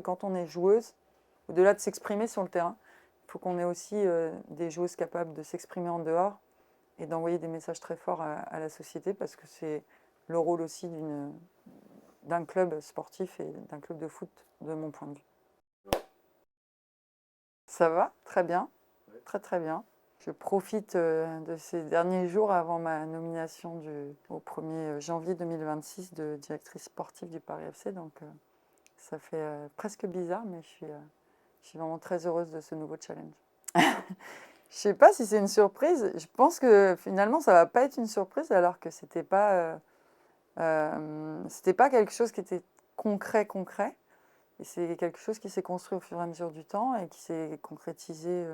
quand on est joueuse, au-delà de s'exprimer sur le terrain, il faut qu'on ait aussi des joueuses capables de s'exprimer en dehors et d'envoyer des messages très forts à la société, parce que c'est le rôle aussi d'un club sportif et d'un club de foot, de mon point de vue. Ça va, très bien, très très bien. Je profite de ces derniers jours avant ma nomination au 1er janvier 2026 de directrice sportive du Paris FC. Donc ça fait presque bizarre, mais je suis vraiment très heureuse de ce nouveau challenge. Je ne sais pas si c'est une surprise. Je pense que finalement, ça ne va pas être une surprise, alors que c'était pas quelque chose qui était concret. Et c'est quelque chose qui s'est construit au fur et à mesure du temps et qui s'est concrétisé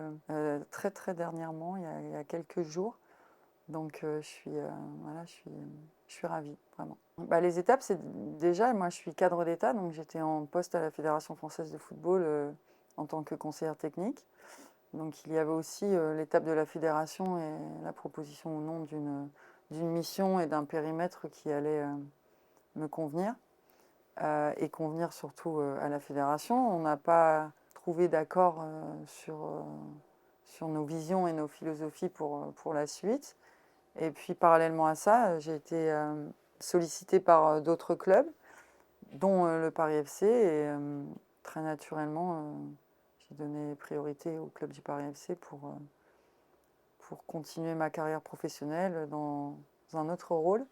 très très dernièrement, il y a quelques jours. Donc voilà, je suis ravie, vraiment. Bah, les étapes, c'est déjà, moi je suis cadre d'État, donc j'étais en poste à la Fédération française de football en tant que conseillère technique. Donc il y avait aussi l'étape de la fédération et la proposition ou non d'une mission et d'un périmètre qui allait me convenir. Et convenir surtout à la fédération. On n'a pas trouvé d'accord sur nos visions et nos philosophies pour la suite. Et puis parallèlement à ça, j'ai été sollicitée par d'autres clubs, dont le Paris FC. Et très naturellement, j'ai donné priorité au club du Paris FC pour continuer ma carrière professionnelle dans un autre rôle,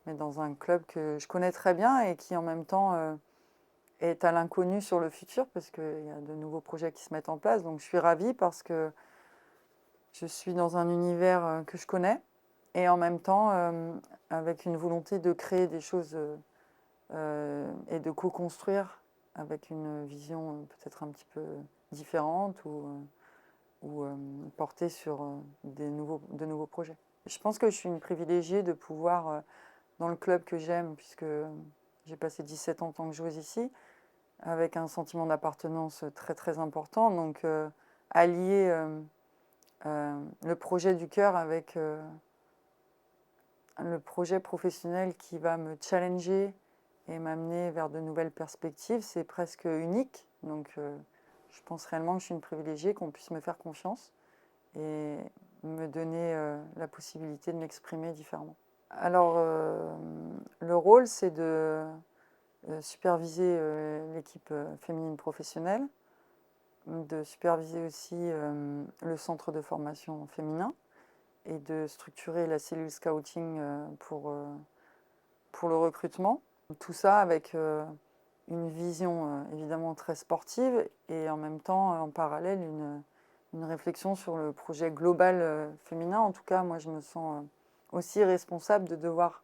mais dans un club que je connais très bien et qui en même temps est à l'inconnu sur le futur, parce qu'il y a de nouveaux projets qui se mettent en place. Donc je suis ravie parce que je suis dans un univers que je connais et en même temps avec une volonté de créer des choses et de co-construire avec une vision peut-être un petit peu différente ou portée sur de nouveaux projets. Je pense que je suis une privilégiée de pouvoir, dans le club que j'aime, puisque j'ai passé 17 ans en tant que joueuse ici, avec un sentiment d'appartenance très très important. Donc allier le projet du cœur avec le projet professionnel qui va me challenger et m'amener vers de nouvelles perspectives, c'est presque unique. Donc je pense réellement que je suis une privilégiée, qu'on puisse me faire confiance et me donner la possibilité de m'exprimer différemment. Alors le rôle, c'est de superviser l'équipe féminine professionnelle, de superviser aussi le centre de formation féminin et de structurer la cellule scouting pour le recrutement. Tout ça avec une vision évidemment très sportive et en même temps, en parallèle, une réflexion sur le projet global féminin. En tout cas, moi, je me sens aussi responsable de devoir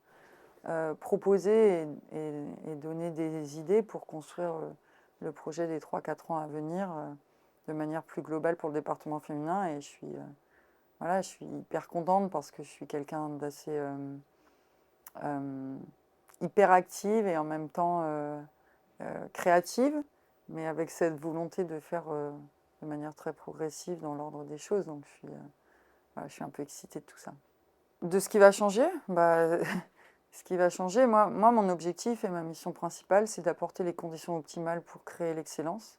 proposer et donner des idées pour construire le projet des 3-4 ans à venir de manière plus globale pour le département féminin. Et je suis hyper contente parce que je suis quelqu'un d'assez hyper active et en même temps créative, mais avec cette volonté de faire de manière très progressive dans l'ordre des choses. Donc je suis un peu excitée de tout ça. De ce qui va changer, ce qui va changer, moi, mon objectif et ma mission principale, c'est d'apporter les conditions optimales pour créer l'excellence,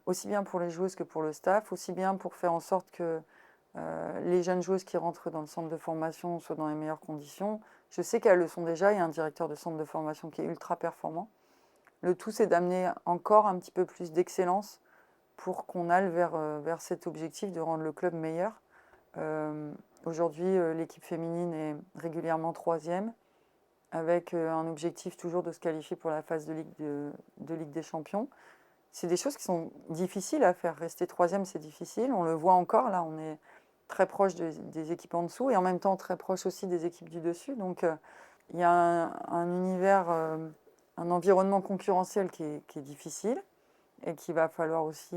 aussi bien pour les joueuses que pour le staff, aussi bien pour faire en sorte que les jeunes joueuses qui rentrent dans le centre de formation soient dans les meilleures conditions. Je sais qu'elles le sont déjà, il y a un directeur de centre de formation qui est ultra performant. Le tout, c'est d'amener encore un petit peu plus d'excellence pour qu'on aille vers cet objectif de rendre le club meilleur. Aujourd'hui, l'équipe féminine est régulièrement 3e, avec un objectif toujours de se qualifier pour la phase de Ligue des Champions. C'est des choses qui sont difficiles à faire. Rester 3e, c'est difficile. On le voit encore, là, on est très proche des équipes en dessous et en même temps très proche aussi des équipes du dessus. Donc, il y a un univers, un environnement concurrentiel qui est difficile et qu'il va falloir aussi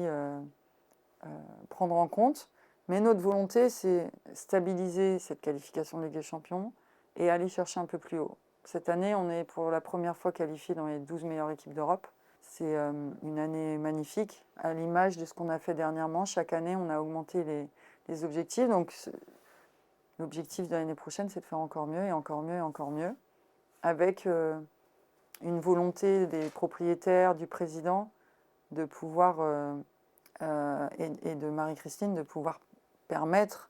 prendre en compte. Mais notre volonté, c'est stabiliser cette qualification de Ligue des Champions et aller chercher un peu plus haut. Cette année, on est pour la première fois qualifié dans les 12 meilleures équipes d'Europe. C'est une année magnifique, à l'image de ce qu'on a fait dernièrement. Chaque année, on a augmenté les objectifs. Donc, l'objectif de l'année prochaine, c'est de faire encore mieux et encore mieux et encore mieux, avec une volonté des propriétaires, du président, de pouvoir, et de Marie-Christine, de pouvoir permettre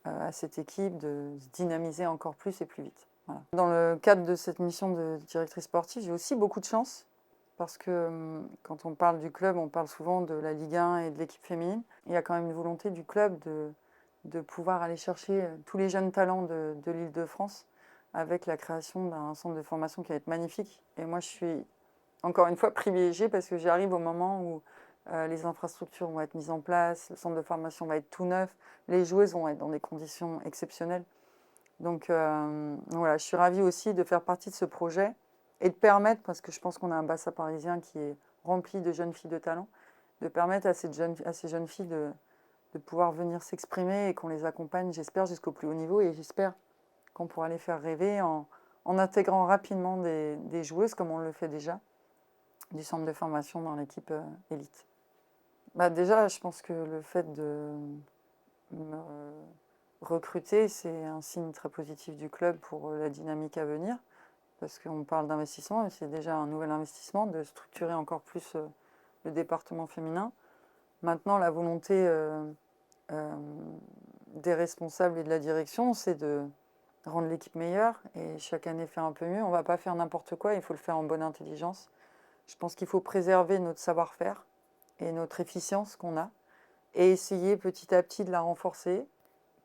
à cette équipe de se dynamiser encore plus et plus vite. Voilà. Dans le cadre de cette mission de directrice sportive, j'ai aussi beaucoup de chance parce que quand on parle du club, on parle souvent de la Ligue 1 et de l'équipe féminine. Il y a quand même une volonté du club de pouvoir aller chercher tous les jeunes talents de l'Île-de-France avec la création d'un centre de formation qui va être magnifique. Et moi, je suis encore une fois privilégiée parce que j'arrive au moment où les infrastructures vont être mises en place, le centre de formation va être tout neuf, les joueuses vont être dans des conditions exceptionnelles. Donc voilà, je suis ravie aussi de faire partie de ce projet et de permettre, parce que je pense qu'on a un bassin parisien qui est rempli de jeunes filles de talent, de permettre à ces jeunes filles de pouvoir venir s'exprimer et qu'on les accompagne, j'espère, jusqu'au plus haut niveau. Et j'espère qu'on pourra les faire rêver en intégrant rapidement des joueuses, comme on le fait déjà, du centre de formation dans l'équipe élite. Bah déjà, je pense que le fait de me recruter, c'est un signe très positif du club pour la dynamique à venir, parce qu'on parle d'investissement, et c'est déjà un nouvel investissement de structurer encore plus le département féminin. Maintenant, la volonté des responsables et de la direction, c'est de rendre l'équipe meilleure, et chaque année faire un peu mieux. On ne va pas faire n'importe quoi, il faut le faire en bonne intelligence. Je pense qu'il faut préserver notre savoir-faire et notre efficience qu'on a, et essayer petit à petit de la renforcer,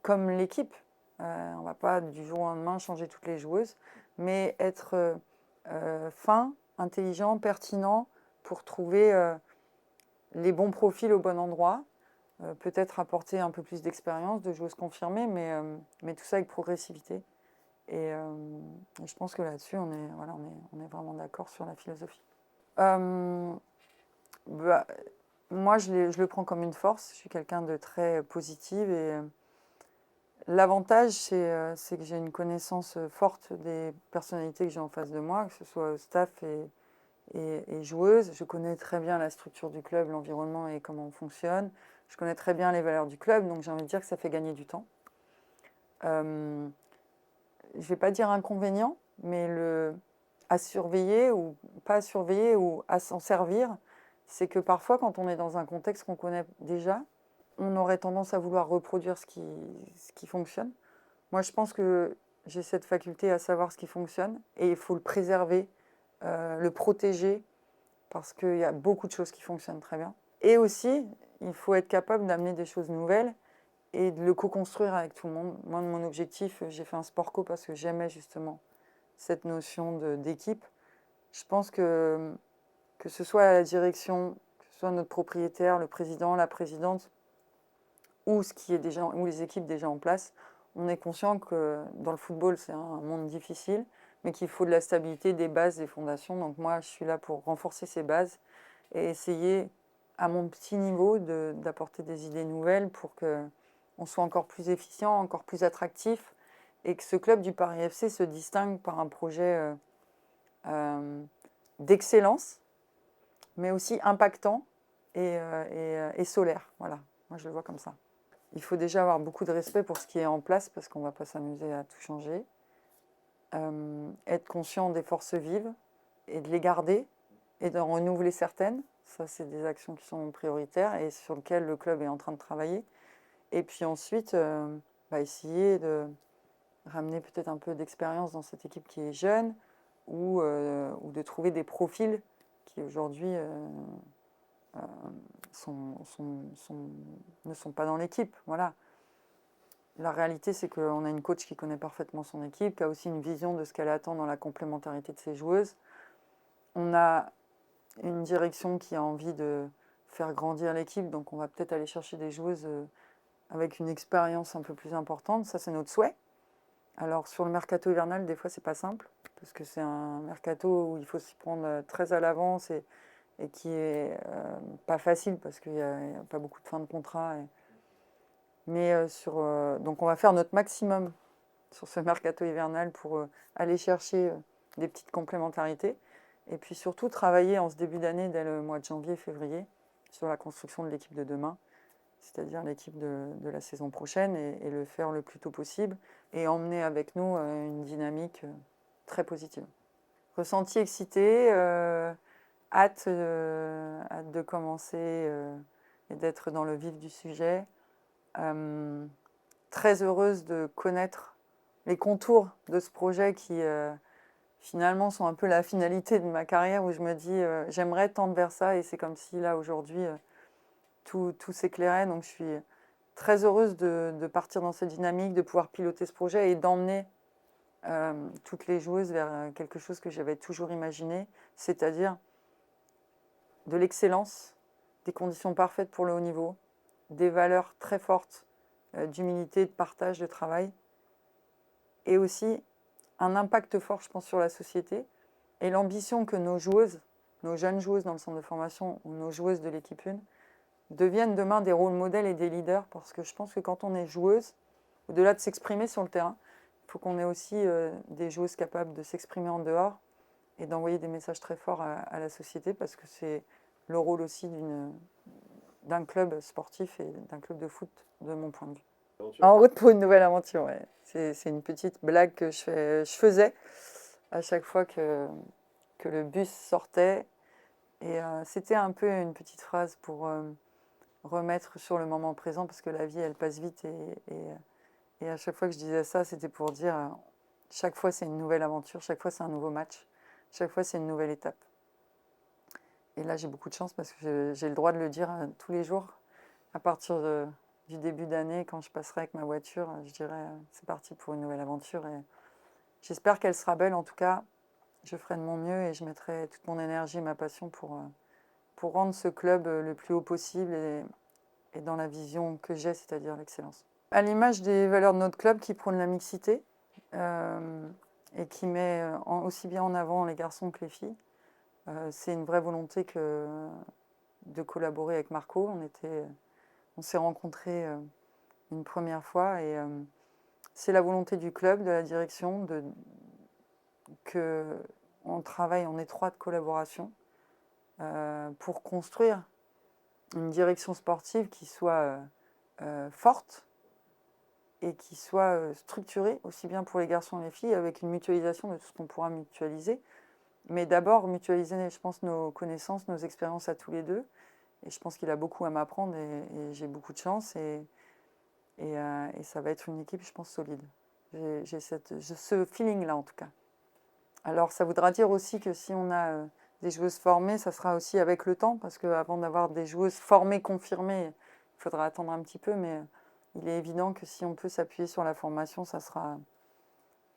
comme l'équipe. On ne va pas du jour au lendemain changer toutes les joueuses, mais être fin, intelligent, pertinent pour trouver les bons profils au bon endroit. Peut-être apporter un peu plus d'expérience, de joueuses confirmées, mais tout ça avec progressivité. Et je pense que là-dessus, on est vraiment d'accord sur la philosophie. Bah, moi, je le prends comme une force. Je suis quelqu'un de très positive et l'avantage, c'est que j'ai une connaissance forte des personnalités que j'ai en face de moi, que ce soit staff et joueuses. Je connais très bien la structure du club, l'environnement et comment on fonctionne. Je connais très bien les valeurs du club, donc j'ai envie de dire que ça fait gagner du temps. Je ne vais pas dire inconvénient, mais à surveiller ou pas à surveiller ou à s'en servir, c'est que parfois, quand on est dans un contexte qu'on connaît déjà, on aurait tendance à vouloir reproduire ce qui fonctionne. Moi, je pense que j'ai cette faculté à savoir ce qui fonctionne et il faut le préserver, le protéger, parce qu'il y a beaucoup de choses qui fonctionnent très bien. Et aussi, il faut être capable d'amener des choses nouvelles et de le co-construire avec tout le monde. Moi, mon objectif, j'ai fait un sport co parce que j'aimais justement cette notion d'équipe. Je pense que ce soit à la direction, que ce soit notre propriétaire, le président, la présidente, ou les équipes déjà en place, on est conscient que dans le football, c'est un monde difficile, mais qu'il faut de la stabilité, des bases, des fondations. Donc moi, je suis là pour renforcer ces bases et essayer, à mon petit niveau, d'apporter des idées nouvelles pour qu'on soit encore plus efficient, encore plus attractif, et que ce club du Paris FC se distingue par un projet d'excellence, mais aussi impactant et solaire. Voilà, moi je le vois comme ça. Il faut déjà avoir beaucoup de respect pour ce qui est en place parce qu'on ne va pas s'amuser à tout changer. Être conscient des forces vives et de les garder et d'en renouveler certaines. Ça, c'est des actions qui sont prioritaires et sur lesquelles le club est en train de travailler. Et puis ensuite, essayer de ramener peut-être un peu d'expérience dans cette équipe qui est jeune ou de trouver des profils qui aujourd'hui ne sont pas dans l'équipe. Voilà. La réalité, c'est qu'on a une coach qui connaît parfaitement son équipe, qui a aussi une vision de ce qu'elle attend dans la complémentarité de ses joueuses. On a une direction qui a envie de faire grandir l'équipe, donc on va peut-être aller chercher des joueuses avec une expérience un peu plus importante. Ça, c'est notre souhait. Alors, sur le mercato hivernal, des fois, c'est pas simple, parce que c'est un mercato où il faut s'y prendre très à l'avance et qui est pas facile, parce qu'il n'y a pas beaucoup de fins de contrat. Mais donc on va faire notre maximum sur ce mercato hivernal pour aller chercher des petites complémentarités. Et puis surtout travailler en ce début d'année, dès le mois de janvier, février, sur la construction de l'équipe de demain, c'est-à-dire l'équipe de la saison prochaine, et le faire le plus tôt possible, et emmener avec nous une dynamique très positive. Ressenti excité, hâte de commencer et d'être dans le vif du sujet. Très heureuse de connaître les contours de ce projet qui finalement sont un peu la finalité de ma carrière où je me dis j'aimerais tendre vers ça et c'est comme si là aujourd'hui tout s'éclairait. Donc je suis très heureuse de partir dans cette dynamique, de pouvoir piloter ce projet et d'emmener toutes les joueuses vers quelque chose que j'avais toujours imaginé, c'est-à-dire de l'excellence, des conditions parfaites pour le haut niveau, des valeurs très fortes d'humilité, de partage, de travail, et aussi un impact fort, je pense, sur la société, et l'ambition que nos joueuses, nos jeunes joueuses dans le centre de formation ou nos joueuses de l'équipe 1 deviennent demain des rôles modèles et des leaders, parce que je pense que quand on est joueuse, au-delà de s'exprimer sur le terrain, il faut qu'on ait aussi des joueuses capables de s'exprimer en dehors et d'envoyer des messages très forts à la société, parce que c'est le rôle aussi d'un club sportif et d'un club de foot, de mon point de vue. En route pour une nouvelle aventure, ouais. C'est une petite blague que je faisais à chaque fois que le bus sortait. Et c'était un peu une petite phrase pour remettre sur le moment présent, parce que la vie, elle passe vite. Et à chaque fois que je disais ça, c'était pour dire chaque fois, c'est une nouvelle aventure, chaque fois, c'est un nouveau match, chaque fois, c'est une nouvelle étape. Et là, j'ai beaucoup de chance parce que j'ai le droit de le dire tous les jours. À partir du début d'année, quand je passerai avec ma voiture, je dirais c'est parti pour une nouvelle aventure. Et j'espère qu'elle sera belle. En tout cas, je ferai de mon mieux et je mettrai toute mon énergie et ma passion pour rendre ce club le plus haut possible et dans la vision que j'ai, c'est-à-dire l'excellence. À l'image des valeurs de notre club qui prône la mixité et qui met aussi bien en avant les garçons que les filles. C'est une vraie volonté de collaborer avec Marco. On s'est rencontrés une première fois et c'est la volonté du club, de la direction, qu'on travaille en étroite collaboration pour construire une direction sportive qui soit forte et qui soit structurée, aussi bien pour les garçons et les filles, avec une mutualisation de tout ce qu'on pourra mutualiser. Mais d'abord, mutualiser, je pense, nos connaissances, nos expériences à tous les deux. Et je pense qu'il a beaucoup à m'apprendre et j'ai beaucoup de chance. Et ça va être une équipe, je pense, solide. J'ai ce feeling-là, en tout cas. Alors, ça voudra dire aussi que si on a des joueuses formées, ça sera aussi avec le temps, parce qu'avant d'avoir des joueuses formées, confirmées, il faudra attendre un petit peu. Mais il est évident que si on peut s'appuyer sur la formation, ça sera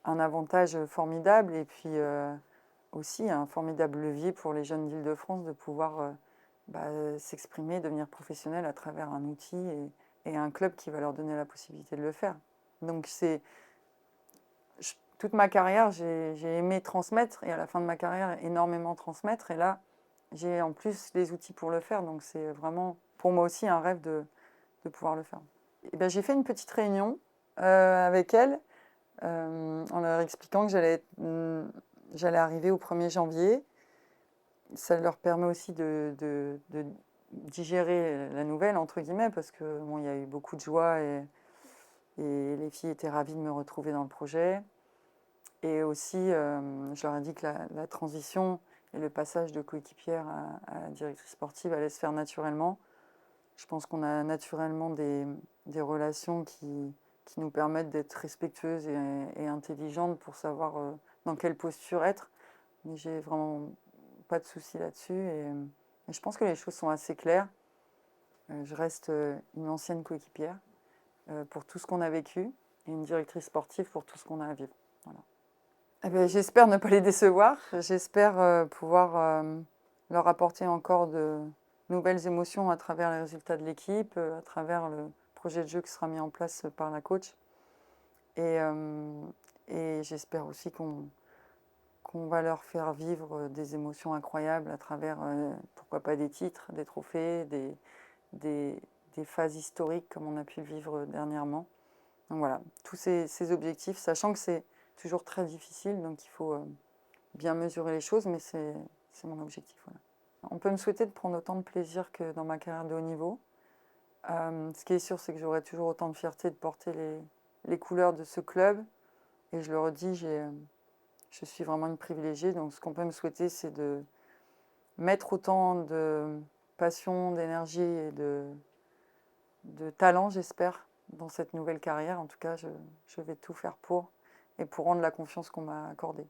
un avantage formidable. Et puis aussi un formidable levier pour les jeunes d'Île-de-France de pouvoir s'exprimer, devenir professionnels à travers un outil et un club qui va leur donner la possibilité de le faire. Donc toute ma carrière, j'ai aimé transmettre et à la fin de ma carrière, énormément transmettre. Et là, j'ai en plus les outils pour le faire. Donc c'est vraiment pour moi aussi un rêve de pouvoir le faire. Et ben, j'ai fait une petite réunion avec elles en leur expliquant que j'allais arriver au 1er janvier. Ça leur permet aussi de digérer la nouvelle, entre guillemets, parce que bon, il y a eu beaucoup de joie et les filles étaient ravies de me retrouver dans le projet. Et aussi, je leur ai dit que la transition et le passage de coéquipière à directrice sportive allait se faire naturellement. Je pense qu'on a naturellement des relations qui nous permettent d'être respectueuses et intelligentes pour savoir dans quelle posture être. Mais j'ai vraiment pas de souci là-dessus et je pense que les choses sont assez claires. Je reste une ancienne coéquipière pour tout ce qu'on a vécu et une directrice sportive pour tout ce qu'on a à vivre. Voilà. Eh bien, j'espère ne pas les décevoir. J'espère pouvoir leur apporter encore de nouvelles émotions à travers les résultats de l'équipe, à travers le projet de jeu qui sera mis en place par la coach. Et j'espère aussi qu'on va leur faire vivre des émotions incroyables à travers, pourquoi pas des titres, des trophées, des phases historiques comme on a pu le vivre dernièrement. Donc voilà, tous ces objectifs, sachant que c'est toujours très difficile, donc il faut bien mesurer les choses, mais c'est mon objectif. Voilà. On peut me souhaiter de prendre autant de plaisir que dans ma carrière de haut niveau. Ce qui est sûr, c'est que j'aurai toujours autant de fierté de porter les couleurs de ce club. Et je le redis, je suis vraiment une privilégiée. Donc ce qu'on peut me souhaiter, c'est mettre autant de passion, d'énergie et de talent, j'espère, dans cette nouvelle carrière. En tout cas, je vais tout faire pour, et pour rendre la confiance qu'on m'a accordée.